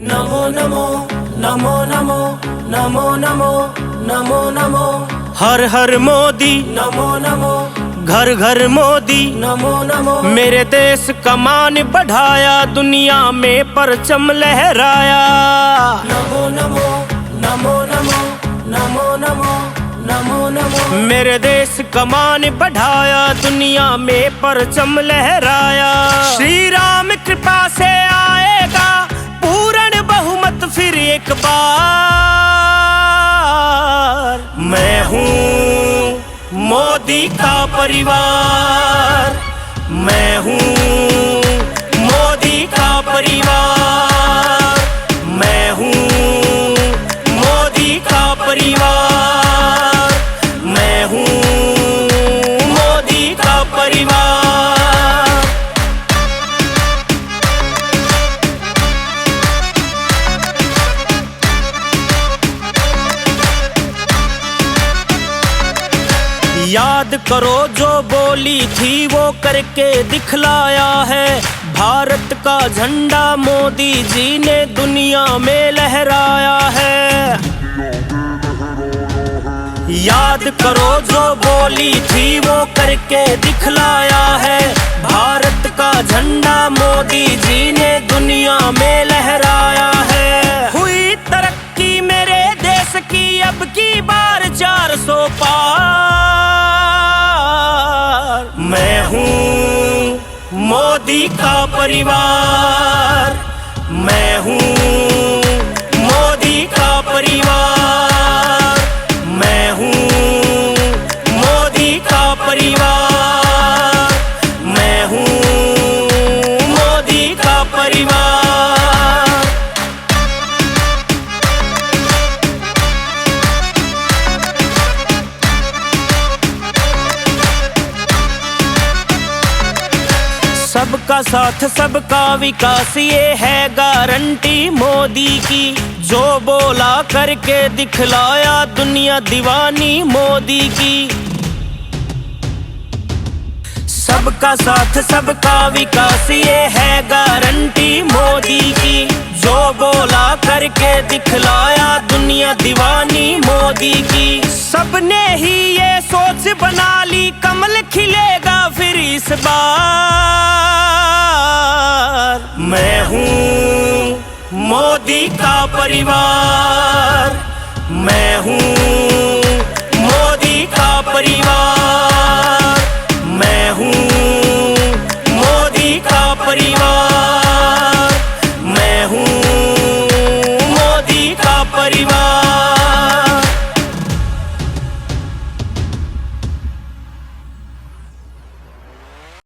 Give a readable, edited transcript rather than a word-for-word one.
नमो नमो नमो नमो नमो नमो नमो नमो हर हर मोदी नमो नमो घर घर मोदी नमो नमो मेरे देश का मान बढ़ाया दुनिया में परचम लहराया नमो नमो नमो नमो नमो नमो नमो नमो मेरे देश का मान बढ़ाया दुनिया में परचम लहराया श्री राम कृपा से आएगा पूर्ण बहुमत फिर एक बार मैं हूँ मोदी का परिवार मैं हूँ मोदी का परिवार मैं हूँ मोदी का परिवार मैं हूँ मोदी का परिवार। याद करो जो बोली थी वो करके दिखलाया है भारत का झंडा मोदी जी ने दुनिया में लहराया है। याद करो जो बोली थी वो करके दिखलाया है भारत का झंडा मोदी जी ने दुनिया में लहराया है। हुई तरक्की मेरे देश की अब की बार 400 पार मैं हूँ मोदी का परिवार मैं हूँ मोदी का परिवार मैं हूँ मोदी का परिवार मैं हूँ मोदी का परिवार। सबका साथ सबका विकास ये है गारंटी मोदी की जो बोला करके दिखलाया दुनिया दीवानी मोदी की। सबका साथ सबका विकास ये है गारंटी मोदी की जो बोला करके दिखलाया दुनिया दीवानी मोदी की। सबने ही ये सोच बना ली कमल खिलेगा फिर इस बार मैं हूँ मोदी का परिवार मैं हूँ मोदी का परिवार मैं हूँ मोदी का परिवार मैं हूँ मोदी का परिवार।